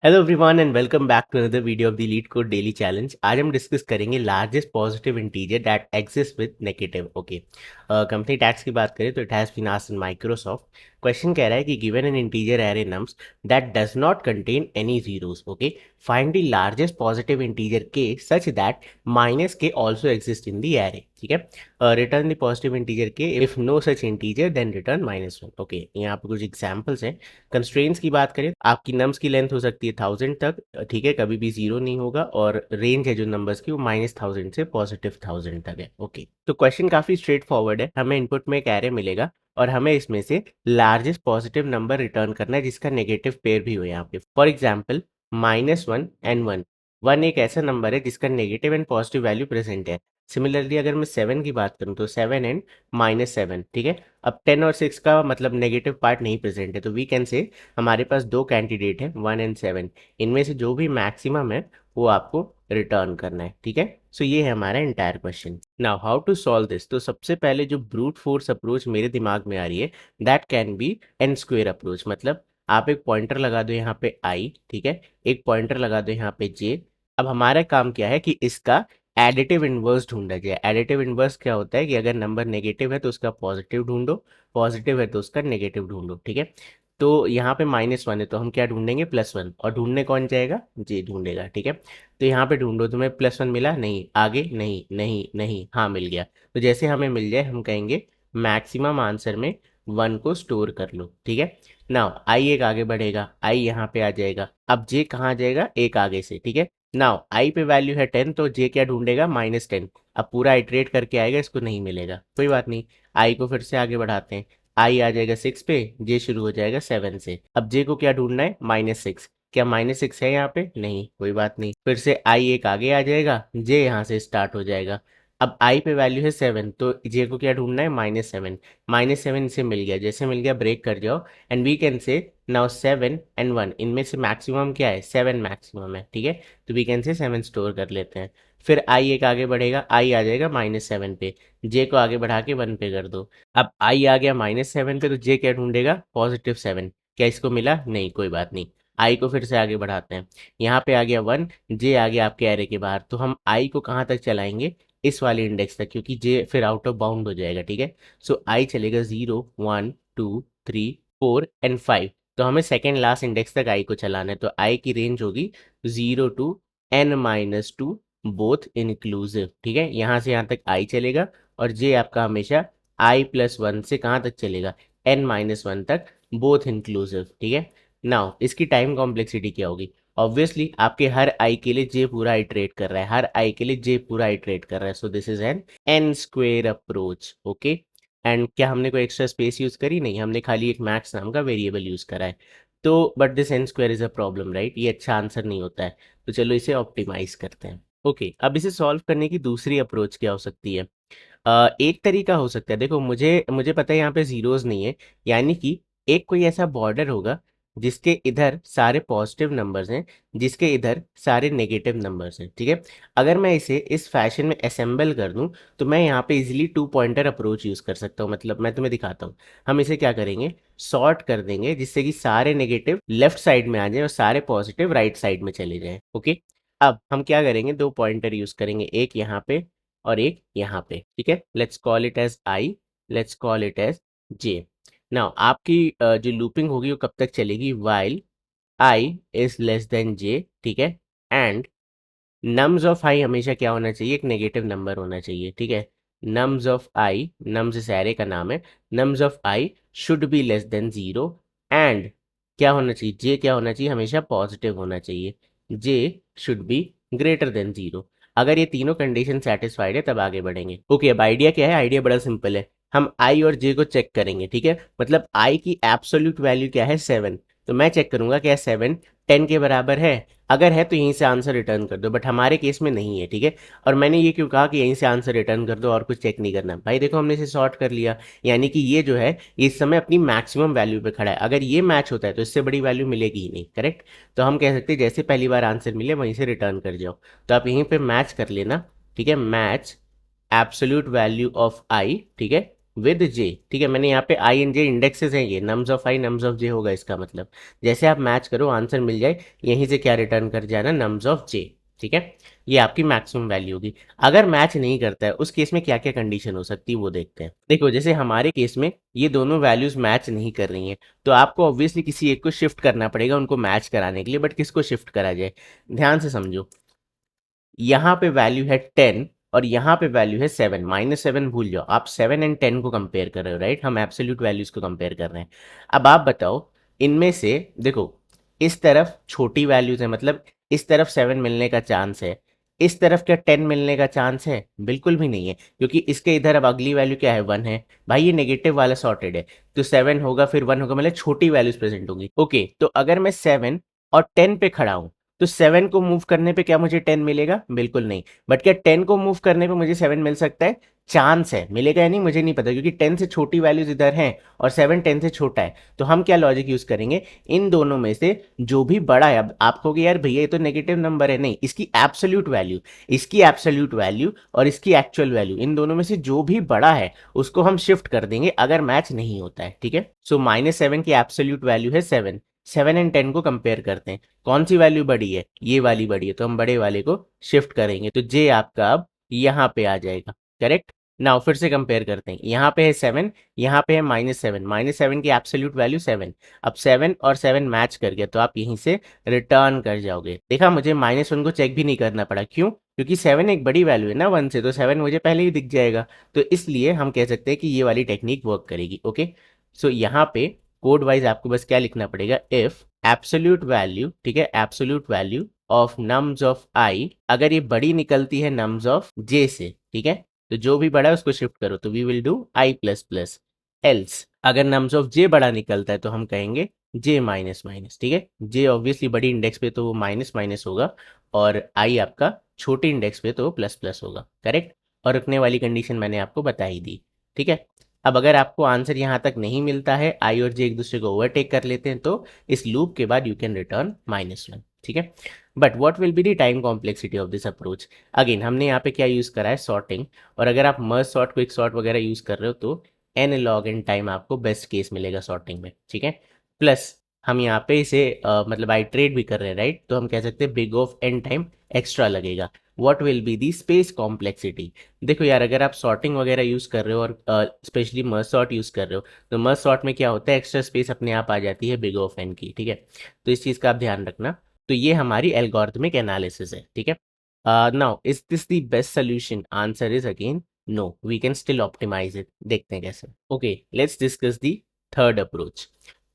Hello everyone and welcome back to another video of the LeetCode daily challenge. आज हम discuss करेंगे largest positive integer that exist with negative. Okay, company tags की बात करें तो it has been asked in Microsoft. Question कह रहा है कि given an integer array nums that does not contain any zeros, okay, find the largest positive integer k such that minus k also exist in the array. ठीक है, return the positive integer k if no such integer then return -1। Okay, यहाँ पे कुछ examples हैं। Constraints की बात करें, आपकी नम्स की लेंथ हो सकती है 1000 तक, ठीक है, कभी भी जीरो नहीं होगा, और रेंज है जो नंबर्स की वो -1000 से +1000 तक है। ओके, तो क्वेश्चन काफी स्ट्रेट फॉरवर्ड है। हमें इनपुट में एक एरे मिलेगा और हमें इसमें से लार्जेस्ट पॉजिटिव नंबर रिटर्न करना है जिसका नेगेटिव पेयर भी हो यहाँ पे। For example -1 and 1। 1 एक ऐसा नंबर है जिसका negative and positive value present है। सिमिलरली अगर मैं 7 की बात करूँ तो 7 एंड -7, ठीक है। अब 10 और 6 का मतलब नेगेटिव पार्ट नहीं प्रेजेंट है, तो वी कैन से हमारे पास दो कैंडिडेट हैं 1 एंड 7। इनमें से जो भी मैक्सिमम है वो आपको रिटर्न करना है। ठीक है, सो ये है हमारा entire question. Now how to solve this. तो सबसे पहले जो ब्रूट फोर्स अप्रोच मेरे दिमाग में आ रही है that can be an square approach. मतलब आप एक पॉइंटर लगा दो यहाँ पे आई, ठीक है, एक पॉइंटर लगा दो यहाँ पे जे। अब हमारा काम क्या है कि इसका एडिटिव इनवर्स ढूंढा जाए। एडिटिव इनवर्स क्या होता है कि अगर नंबर नेगेटिव है तो उसका पॉजिटिव ढूंढो, पॉजिटिव है तो उसका नेगेटिव ढूंढो। ठीक है, तो यहाँ पे -1 है तो हम क्या ढूंढेंगे +1, और ढूंढने कौन जाएगा, जे ढूंढेगा। ठीक है, तो यहाँ पे ढूंढो, तुम्हें +1 मिला, नहीं, आगे नहीं, नहीं, नहीं, हाँ मिल गया। तो जैसे हमें मिल जाए हम कहेंगे मैक्सिमम आंसर में 1 को स्टोर कर लो। ठीक है, नाउ आई एक आगे बढ़ेगा, आई यहाँ पे आ जाएगा। अब जे कहाँ जाएगा, एक आगे से। ठीक है, नाउ आई पे वैल्यू है 10 तो जे क्या ढूंढेगा, -10। अब पूरा इटरेट करके आएगा, इसको नहीं मिलेगा, कोई बात नहीं। आई को फिर से आगे बढ़ाते हैं, आई आ जाएगा 6 पे, जे शुरू हो जाएगा 7 से। अब जे को क्या ढूंढना है, -6। क्या -6 है यहाँ पे, नहीं, कोई बात नहीं। फिर से आई एक आगे आ जाएगा, जे यहाँ से स्टार्ट हो जाएगा। अब आई पे वैल्यू है 7 तो जे को क्या ढूंढना है, -7। -7 इसे मिल गया, जैसे मिल गया ब्रेक कर जाओ and we can say now 7 and 1 इनमें से मैक्सिमम क्या है, 7 मैक्सिमम है। ठीक है, तो वी कैन से 7 स्टोर कर लेते हैं। फिर आई एक आगे बढ़ेगा, आई आ जाएगा -7 पे, जे को आगे बढ़ा के 1 पे कर दो। अब आई आ गया -7 पे तो जे क्या ढूंढेगा, +7। क्या इसको मिला, नहीं, कोई बात नहीं। आई को फिर से आगे बढ़ाते हैं, यहाँ पे आ गया 1, जे आ गया आपके एरे के बाहर, तो हम आई को कहाँ तक चलाएंगे, इस वाले इंडेक्स तक, क्योंकि जे फिर आउट ऑफ बाउंड हो जाएगा। ठीक है, सो आई चलेगा 0 1 2 3 4 एंड 5। तो हमें सेकेंड लास्ट इंडेक्स तक आई को चलाना है, तो आई की रेंज होगी 0 टू n-2 बोथ इंक्लूसिव। ठीक है, यहाँ से यहाँ तक आई चलेगा और जे आपका हमेशा i+1 से कहाँ तक चलेगा, n-1 तक, बोथ इंक्लूसिव। ठीक है, नाउ इसकी टाइम कॉम्प्लेक्सिटी क्या होगी, ऑब्वियसली आपके हर आई के लिए जे पूरा इटरेट कर रहा है, हर आई के लिए जे पूरा इटरेट कर रहा है, so this is an N square approach. Okay, and क्या हमने कोई एक्स्ट्रा स्पेस यूज करी, नहीं, हमने खाली एक मैक्स नाम का वेरिएबल यूज करा है। तो but this N square is a problem, right, ये अच्छा आंसर नहीं होता है, तो चलो इसे ऑप्टिमाइज करते हैं। ओके, अब इसे सॉल्व करने की दूसरी अप्रोच क्या हो सकती है। एक तरीका हो सकता है, देखो मुझे मुझे पता है यहाँ पे जीरोस नहीं है, यानी कि एक कोई ऐसा बॉर्डर होगा जिसके इधर सारे पॉजिटिव नंबर्स हैं, जिसके इधर सारे नेगेटिव नंबर्स हैं। ठीक है, अगर मैं इसे इस फैशन में असेंबल कर दूं तो मैं यहाँ पे इजीली 2 पॉइंटर अप्रोच यूज कर सकता हूँ। मतलब मैं तुम्हें दिखाता हूँ, हम इसे क्या करेंगे, सॉर्ट कर देंगे जिससे कि सारे नेगेटिव लेफ्ट साइड में आ जाए और सारे पॉजिटिव राइट साइड में चले जाएं। ओके, अब हम क्या करेंगे, 2 पॉइंटर यूज करेंगे, एक यहाँ पे और एक यहाँ पे। ठीक है, let's call it as I, let's call it as J. Now आपकी जो लूपिंग होगी वो कब तक चलेगी, while I is less than J. ठीक है, एंड नम्स ऑफ आई हमेशा क्या होना चाहिए, एक नेगेटिव नंबर होना चाहिए। ठीक है, नम्स ऑफ आई, नम्स इस एरे का नाम है, nums of I should be less than 0 and क्या होना चाहिए, जे क्या होना चाहिए, हमेशा पॉजिटिव होना चाहिए, जे शुड बी ग्रेटर देन 0। अगर ये तीनों कंडीशन सेटिस्फाइड है तब आगे बढ़ेंगे। ओके, अब आइडिया क्या है, आइडिया बड़ा सिंपल है, हम आई और जे को चेक करेंगे। ठीक है, मतलब आई की एब्सोल्यूट वैल्यू क्या है, 7, तो मैं चेक करूंगा क्या 7 10 के बराबर है, अगर है तो यहीं से आंसर रिटर्न कर दो, बट हमारे केस में नहीं है। ठीक है, और मैंने ये क्यों कहा कि यहीं से आंसर रिटर्न कर दो और कुछ चेक नहीं करना, भाई देखो हमने इसे सॉर्ट कर लिया, यानी कि ये जो है इस समय अपनी मैक्सिमम वैल्यू पे खड़ा है, अगर ये मैच होता है तो इससे बड़ी वैल्यू मिलेगी ही नहीं। करेक्ट, तो हम कह सकते हैं जैसे पहली बार आंसर मिले वहीं से रिटर्न कर जाओ, तो आप यहीं पे मैच कर लेना। ठीक है, मैच एब्सोल्यूट वैल्यू ऑफ आई, ठीक है, विद जे, ठीक है। मैंने यहाँ पे आई एंड जे इंडेक्सेस हैं, ये nums of I nums of J होगा इसका मतलब। जैसे आप मैच करो आंसर मिल जाए, यहीं से क्या रिटर्न कर जाना, नम्स ऑफ जे, ठीक है। ये आपकी मैक्सिमम वैल्यू होगी। अगर मैच नहीं करता है उस केस में क्या क्या कंडीशन हो सकती है वो देखते हैं। देखो जैसे हमारे केस में ये दोनों वैल्यूज मैच नहीं कर रही हैं, तो आपको ऑब्वियसली किसी एक को शिफ्ट करना पड़ेगा उनको मैच कराने के लिए। बट किसको शिफ्ट करा जाए, ध्यान से समझो। यहाँ पे वैल्यू है 10 और यहाँ पे वैल्यू है 7, -7 भूल जाओ, आप 7 एंड 10 को कंपेयर कर रहे हो, राइट। हम एब्सोल्यूट वैल्यूज को कंपेयर कर रहे हैं। अब आप बताओ इनमें से, देखो इस तरफ छोटी वैल्यूज है, मतलब इस तरफ 7 मिलने का चांस है, इस तरफ क्या 10 मिलने का चांस है, बिल्कुल भी नहीं है, क्योंकि इसके इधर अब अगली वैल्यू क्या है, 1 है। भाई ये नेगेटिव वाला सॉर्टेड है, तो 7 होगा फिर 1 होगा, मतलब छोटी वैल्यूज प्रेजेंट होंगी। ओके, तो अगर मैं 7 और 10 पे खड़ा हूं, तो 7 को मूव करने पे क्या मुझे 10 मिलेगा, बिल्कुल नहीं। बट क्या 10 को मूव करने पे मुझे 7 मिल सकता है, चांस है। मिलेगा या नहीं मुझे नहीं पता, क्योंकि 10 से छोटी वैल्यूज इधर हैं और 7 10 से छोटा है। तो हम क्या लॉजिक यूज करेंगे, इन दोनों में से जो भी बड़ा है, अब आप कहोगे यार भैया ये तो नेगेटिव नंबर है, नहीं, इसकी एब्सोल्यूट वैल्यू, इसकी एब्सोल्यूट वैल्यू और इसकी एक्चुअल वैल्यू, इन दोनों में से जो भी बड़ा है उसको हम शिफ्ट कर देंगे अगर मैच नहीं होता है, ठीक है। सो -7 की एब्सोल्यूट वैल्यू है 7, 7 एंड 10 को कंपेयर करते हैं, कौन सी वैल्यू बड़ी है, ये वाली बड़ी है, तो हम बड़े वाले को शिफ्ट करेंगे, तो जे आपका अब यहाँ पे आ जाएगा, करेक्ट। नाउ फिर से कंपेयर करते हैं, यहाँ पे है 7, यहाँ पे है -7, -7 की एब्सोल्यूट वैल्यू 7। अब 7 और 7 मैच कर गया तो आप यहीं से रिटर्न कर जाओगे। देखा, मुझे -1 को चेक भी नहीं करना पड़ा, क्यों, क्योंकि 7 एक बड़ी वैल्यू है ना 1 से, तो 7 मुझे पहले ही दिख जाएगा। तो इसलिए हम कह सकते हैं कि ये वाली टेक्निक वर्क करेगी। ओके, सो यहाँ पे कोड वाइज आपको बस क्या लिखना पड़ेगा, इफ एब्सोल्यूट वैल्यू, ठीक है, absolute value of nums of I, अगर ये बड़ी निकलती है नम्स ऑफ जे से, ठीक है, तो जो भी बड़ा है उसको शिफ्ट करो, तो we will do I plus plus. Else अगर नम्स ऑफ जे बड़ा निकलता है तो हम कहेंगे जे माइनस माइनस, ठीक है। जे ऑब्वियसली बड़ी इंडेक्स पे तो वो माइनस माइनस होगा, और आई आपका छोटी इंडेक्स पे तो वो प्लस प्लस होगा, करेक्ट। और रुकने वाली कंडीशन मैंने आपको बता ही दी, ठीक है। अब अगर आपको आंसर यहाँ तक नहीं मिलता है, आई और जे एक दूसरे को ओवरटेक कर लेते हैं, तो इस लूप के बाद यू कैन रिटर्न -1, ठीक है। But what will be the time complexity of this approach, again हमने यहाँ पे क्या यूज़ करा है, सॉर्टिंग। और अगर आप मर्ज सॉर्ट, क्विक सॉर्ट वगैरह यूज़ कर रहे हो तो एन लॉग एन टाइम आपको बेस्ट केस मिलेगा सॉर्टिंग में, ठीक है। प्लस हम यहाँ पे इसे मतलब आइट्रेट भी कर रहे हैं, राइट, तो हम कह सकते हैं big of n time extra लगेगा। What will be the space complexity, देखो यार अगर आप सॉर्टिंग वगैरह यूज़ कर रहे हो और स्पेशली मर्ज सॉर्ट यूज़ कर रहे हो, तो मर्ज सॉर्ट में क्या होता है, एक्स्ट्रा स्पेस अपने आप आ जाती है बिग ऑफ एन की, ठीक है। तो इस चीज़ का आप ध्यान रखना। तो ये हमारी एल्गोरिथमिक एनालिसिस है, ठीक है। Now is this the best solution, answer is again no, we can still optimise it, देखते हैं कैसे। Okay, let's discuss the third approach.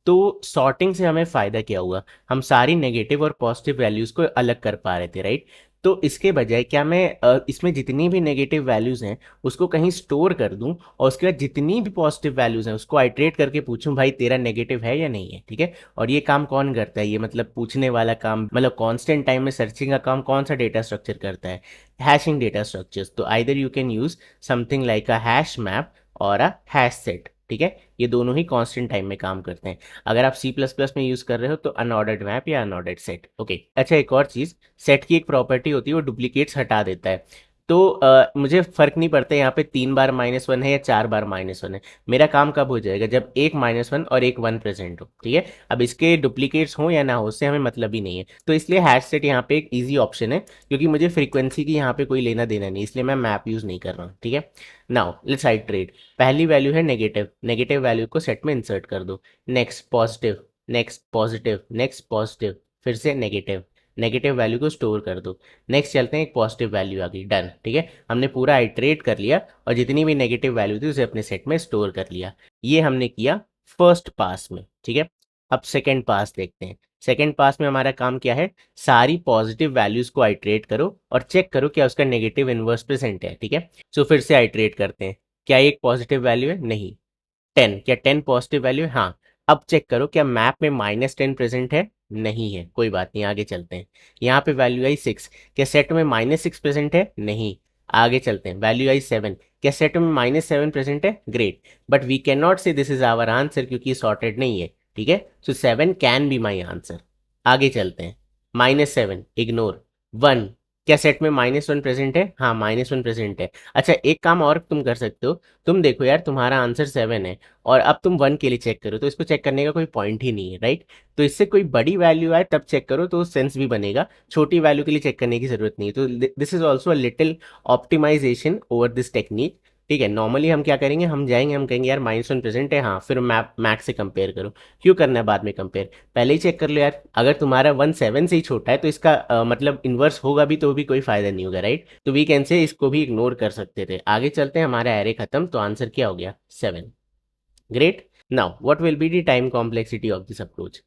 तो सॉर्टिंग से हमें फ़ायदा क्या हुआ, हम सारी नेगेटिव और पॉजिटिव वैल्यूज़ को अलग कर पा रहे थे, राइट। तो इसके बजाय क्या मैं इसमें जितनी भी नेगेटिव वैल्यूज़ हैं उसको कहीं स्टोर कर दूं, और उसके बाद जितनी भी पॉजिटिव वैल्यूज़ हैं उसको आइट्रेट करके पूछूं भाई तेरा नेगेटिव है या नहीं है, ठीक है। और ये काम कौन करता है, ये मतलब पूछने वाला काम, मतलब कांस्टेंट टाइम में सर्चिंग का काम कौन सा डेटा स्ट्रक्चर करता है, हैशिंग डेटा स्ट्रक्चर्स। तो either you can use something like a hash map और अ हैश सेट, ठीक है। ये दोनों ही कांस्टेंट टाइम में काम करते हैं। अगर आप सी प्लस प्लस में यूज़ कर रहे हो तो अनऑर्डर्ड मैप या अनऑर्डर्ड सेट। ओके, अच्छा एक और चीज़, सेट की एक प्रॉपर्टी होती है वो डुप्लीकेट्स हटा देता है। तो मुझे फ़र्क नहीं पड़ता यहाँ पे 3 बार -1 है या 4 बार -1 है, मेरा काम कब हो जाएगा, जब एक -1 और एक 1 प्रेजेंट हो, ठीक है। अब इसके डुप्लीकेट्स हो या ना हो उससे हमें मतलब ही नहीं है, तो इसलिए हैश सेट यहाँ पे एक ईजी ऑप्शन है, क्योंकि मुझे फ्रीक्वेंसी की यहाँ पे कोई लेना देना नहीं, इसलिए मैं मैप यूज़ नहीं कर रहा हूँ, ठीक है। Now let's iterate. पहली वैल्यू है नेगेटिव, नेगेटिव वैल्यू को सेट में इंसर्ट कर दो। Next positive, next positive, next positive, फिर से नेगेटिव, नेगेटिव वैल्यू को स्टोर कर दो। नेक्स्ट चलते हैं, एक पॉजिटिव वैल्यू आ गई, डन, ठीक है। हमने पूरा आइट्रेट कर लिया और जितनी भी नेगेटिव वैल्यू थी उसे अपने सेट में स्टोर कर लिया। ये हमने किया फर्स्ट पास में, ठीक है। अब सेकेंड पास देखते हैं। सेकेंड पास में हमारा काम क्या है, सारी पॉजिटिव वैल्यूज को आइट्रेट करो और चेक करो क्या उसका नेगेटिव इनवर्स प्रेजेंट है, ठीक है। सो फिर से आइट्रेट करते हैं, क्या एक पॉजिटिव वैल्यू है, नहीं। 10, क्या 10 पॉजिटिव वैल्यू है, हाँ। अब चेक करो क्या मैप में -10 प्रेजेंट है, नहीं है, कोई बात नहीं, आगे चलते हैं। यहाँ पे वैल्यू आई 6, क्या सेट में -6 प्रेजेंट है, नहीं। आगे चलते हैं, वैल्यू आई 7, क्या सेट में -7 प्रेजेंट है, great. But we can not say this is our answer क्योंकि ये सॉर्टेड नहीं है, ठीक है। So 7 can be my answer. आगे चलते हैं, -7 इग्नोर, 1 क्या सेट में -1 प्रेजेंट है? हाँ, -1 प्रेजेंट है। अच्छा, एक काम और तुम कर सकते हो। तुम देखो यार, तुम्हारा आंसर 7 है और अब तुम 1 के लिए चेक करो, तो इसको चेक करने का कोई पॉइंट ही नहीं है, राइट? तो इससे कोई बड़ी वैल्यू आए तब चेक करो, तो सेंस भी बनेगा। छोटी वैल्यू के लिए चेक करने की जरूरत नहीं है। तो this is also a little optimisation over this technique. ठीक है, नॉर्मली हम क्या करेंगे, हम जाएंगे, हम कहेंगे यार -1 प्रेजेंट है, हाँ, फिर मैप मैक्स से कंपेयर करो। क्यों करना है बाद में कंपेयर? पहले ही चेक कर लो यार। अगर तुम्हारा 1 7 से ही छोटा है तो इसका मतलब इन्वर्स होगा भी तो भी कोई फायदा नहीं होगा, राइट? तो वी कैन से इसको भी इग्नोर कर सकते थे। आगे चलते हैं, हमारा एरे खत्म, तो आंसर क्या हो गया? 7। Great. Now what will be the time complexity of this approach?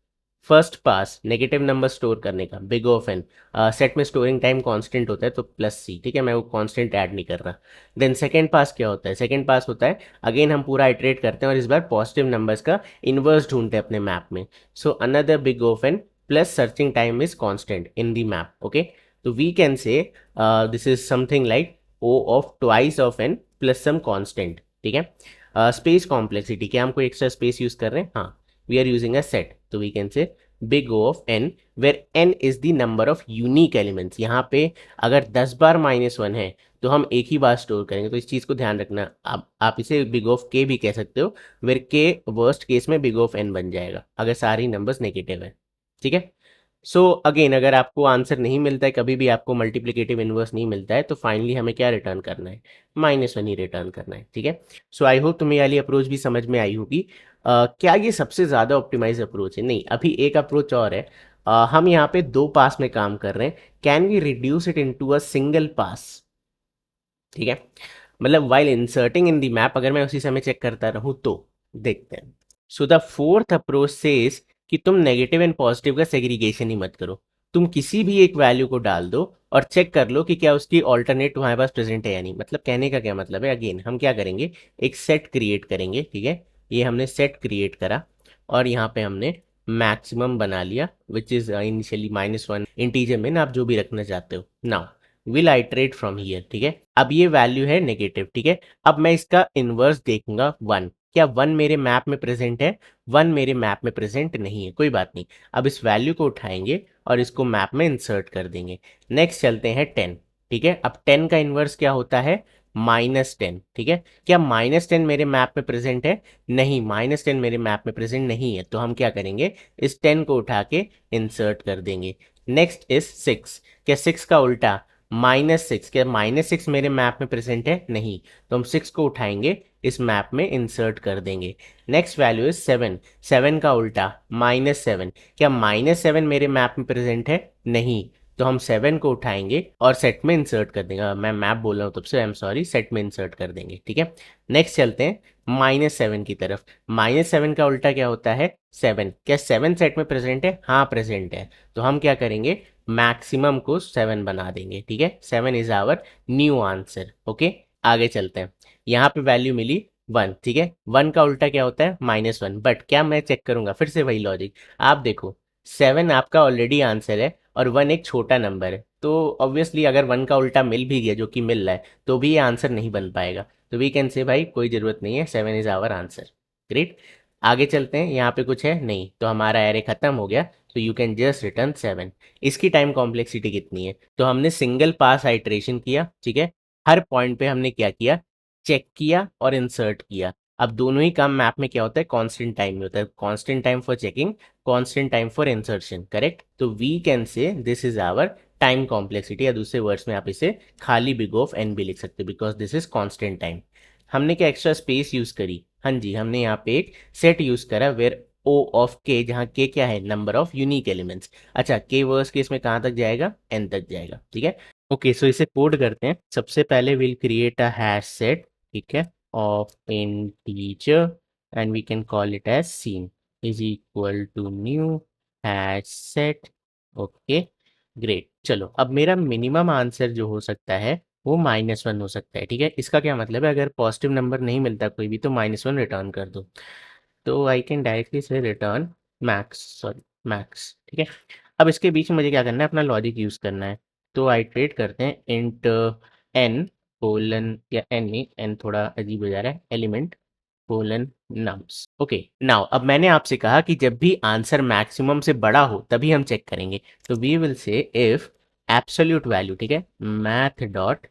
First pass negative number store करने का, बिग ऑफ एन, सेट में स्टोरिंग टाइम कांस्टेंट होता है तो +c, ठीक है, मैं वो कांस्टेंट ऐड नहीं कर रहा। देन सेकंड पास क्या होता है? सेकंड पास होता है, अगेन हम पूरा इटरेट करते हैं और इस बार पॉजिटिव नंबर्स का इन्वर्स ढूंढते हैं अपने मैप में। So another big of n plus searching time is constant in the map, okay? तो we can say this is something like o of twice of n plus some constant, ठीक है? Space complexity, क्या हम कोई extra space use कर रहे हैं? हाँ, we are using a set, तो we can say big O of n where n is the number of unique elements. यहाँ पे अगर 10 बार -1 है तो हम एक ही बार स्टोर करेंगे, तो इस चीज़ को ध्यान रखना। आप इसे बिग ऑफ k भी कह सकते हो, वेर k वर्स्ट केस में बिग ऑफ n बन जाएगा अगर सारी नंबर्स नेगेटिव है, ठीक है? सो अगेन, अगर आपको आंसर नहीं मिलता है, कभी भी आपको मल्टीप्लिकेटिव इनवर्स नहीं मिलता है, तो फाइनली हमें क्या रिटर्न करना है? -1 ही रिटर्न करना है, ठीक है? सो आई होप तुम्हें वाली अप्रोच भी समझ में आई होगी। क्या ये सबसे ज़्यादा ऑप्टिमाइज अप्रोच है? नहीं, अभी एक अप्रोच और है। हम यहाँ पे 2 पास में काम कर रहे हैं। Can we reduce it into a single pass? ठीक है, मतलब while inserting in the map, अगर मैं उसी समय चेक करता रहूं तो देखते हैं। So the fourth approach says कि तुम नेगेटिव एंड पॉजिटिव का सेग्रीगेशन ही मत करो। तुम किसी भी एक वैल्यू को डाल दो और चेक कर लो कि क्या उसकी ऑल्टरनेट तुम्हारे पास प्रेजेंट है या नहीं। मतलब कहने का क्या मतलब है? अगेन हम क्या करेंगे, एक सेट क्रिएट करेंगे, ठीक है? ये हमने सेट क्रिएट करा और यहाँ पे हमने मैक्सिमम बना लिया, विच इज इनिशियली -1 इंटीजर में ना, आप जो भी रखना चाहते हो। Now will iterate from here, ठीक है? अब ये वैल्यू है नेगेटिव, ठीक है? अब मैं इसका इनवर्स देखूंगा 1। क्या 1 मेरे मैप में प्रेजेंट है? 1 मेरे मैप में प्रेजेंट नहीं है, कोई बात नहीं। अब इस वैल्यू को उठाएंगे और इसको मैप में इंसर्ट कर देंगे। नेक्स्ट चलते हैं 10, ठीक है? अब 10 का इनवर्स क्या होता है? -10, ठीक है? क्या -10 मेरे मैप में प्रेजेंट है? नहीं, -10 मेरे मैप में प्रेजेंट नहीं है, तो हम क्या करेंगे, इस 10 को उठा के इंसर्ट कर देंगे। Next is 6। क्या 6 का उल्टा? -6। क्या -6 मेरे मैप में प्रेजेंट है? नहीं, तो हम 6 को उठाएंगे, इस मैप में इंसर्ट कर देंगे। Next value is 7। 7 का उल्टा? -7। क्या -7 मेरे मैप में प्रेजेंट है? नहीं, तो हम 7 को उठाएंगे और सेट में इंसर्ट कर देंगे। मैं मैप बोल रहा हूँ तब से, आई एम सॉरी, सेट में इंसर्ट कर देंगे, ठीक है? नेक्स्ट चलते हैं -7 की तरफ। -7 का उल्टा क्या होता है? 7। क्या 7 सेट में प्रेजेंट है? हाँ, प्रेजेंट है, तो हम क्या करेंगे, मैक्सिमम को 7 बना देंगे, ठीक है? 7 is our new answer, okay? आगे चलते हैं, यहाँ पे वैल्यू मिली 1, ठीक है? 1 का उल्टा क्या होता है? -1। बट क्या मैं चेक करूंगा, फिर से वही लॉजिक। आप देखो, 7 आपका ऑलरेडी आंसर है और 1 एक छोटा नंबर है, तो ऑब्वियसली अगर 1 का उल्टा मिल भी गया, जो कि मिल रहा है, तो भी ये आंसर नहीं बन पाएगा। तो वी कैन से भाई कोई ज़रूरत नहीं है, 7 इज़ आवर आंसर। ग्रेट। आगे चलते हैं, यहाँ पे कुछ है नहीं, तो हमारा एरे खत्म हो गया। तो यू कैन जस्ट रिटर्न 7। इसकी टाइम कॉम्प्लेक्सिटी कितनी है? तो हमने सिंगल पास आइट्रेशन किया, ठीक है? हर पॉइंट पे हमने क्या किया, चेक किया और इंसर्ट किया। अब दोनों ही काम मैप में क्या होता है, कांस्टेंट टाइम में होता है। Constant time for checking, constant time for insertion, correct? तो we can say this is our time complexity, या दूसरे वर्ड्स में आप इसे खाली बिग ऑफ एन भी लिख सकते हो, because this is constant time. हमने क्या एक्स्ट्रा स्पेस यूज करी? हाँ जी, हमने यहाँ पे एक सेट यूज करा वेयर ओ ऑफ के, जहाँ के क्या है, नंबर ऑफ यूनिक एलिमेंट्स। अच्छा, के वर्स केस में कहाँ तक जाएगा? एन तक जाएगा, ठीक है? ओके, सो इसे कोड करते हैं। सबसे पहले will create a hash set, ठीक है, of integer and we can call it as seen is equal to new hash set. Okay, great. चलो, अब मेरा मिनिमम आंसर जो हो सकता है वो -1 हो सकता है, ठीक है? इसका क्या मतलब है, अगर पॉजिटिव नंबर नहीं मिलता कोई भी तो -1 रिटर्न कर दो। तो आई कैन डायरेक्टली से रिटर्न मैक्स, सॉरी, मैक्स, ठीक है? अब इसके बीच में मुझे क्या करना है, अपना लॉजिक यूज करना है। तो आई ट्रेड करते हैं इंट एन कोलन, या एन नहीं, एन थोड़ा अजीब हो जा रहा है, element colon nums. Okay, now अब मैंने आपसे कहा कि जब भी आंसर मैक्सिमम से बड़ा हो तभी हम चेक करेंगे। तो we will say if absolute value, ठीक है, math dot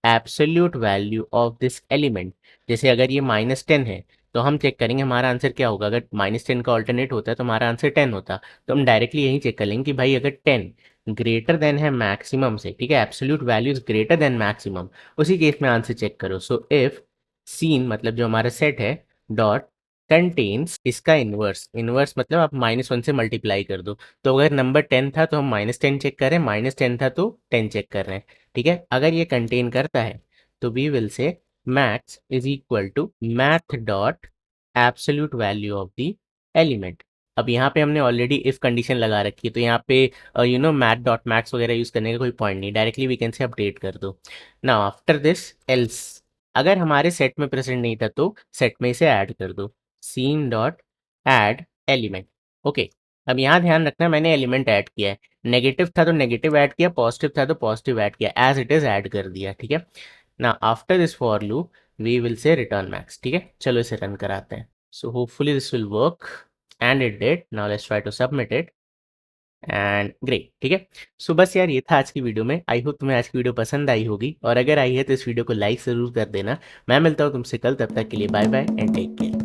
absolute value of this element. जैसे अगर ये -10 है तो हम चेक करेंगे हमारा आंसर क्या होगा। अगर -10 का ऑल्टरनेट होता है तो हमारा आंसर 10 होता। तो हम डायरेक्टली यही चेक कर लेंगे कि भाई अगर 10 ग्रेटर देन है मैक्सिमम से, ठीक है, absolute value is greater than maximum, उसी केस में आंसर चेक करो। सो इफ सीन मतलब जो हमारा सेट है डॉट कंटेन्स इसका इनवर्स, इनवर्स मतलब आप -1 से मल्टीप्लाई कर दो। तो अगर नंबर 10 था तो हम -10 चेक कर रहे हैं, -10 था तो 10 चेक कर रहे हैं, ठीक है। अगर ये कंटेन करता है तो we will say max is equal to math dot absolute value of the element. अब यहाँ पे हमने ऑलरेडी इफ कंडीशन लगा रखी है, तो यहाँ पे मैथ डॉट मैक्स वगैरह यूज करने का कोई पॉइंट नहीं, directly we can say update कर दो। नाउ आफ्टर दिस एल्स, अगर हमारे सेट में प्रेजेंट नहीं था तो सेट में इसे ऐड कर दो, seen dot add element. Okay, अब यहाँ ध्यान रखना मैंने एलिमेंट ऐड किया है, नेगेटिव था तो नेगेटिव ऐड किया, पॉजिटिव था तो पॉजिटिव ऐड किया, एज इट इज ऐड कर दिया, ठीक है ना। After this for loop we will say return max, ठीक है। चलो इसे रन कराते हैं। So hopefully this will work and it did. Now let's try to submit it and great, ठीक है। सो बस यार ये था आज की वीडियो में। आई होप तुम्हें आज की वीडियो पसंद आई होगी, और अगर आई है तो इस वीडियो को लाइक जरूर कर देना। मैं मिलता हूँ तुमसे कल, तब तक के लिए bye bye and take care.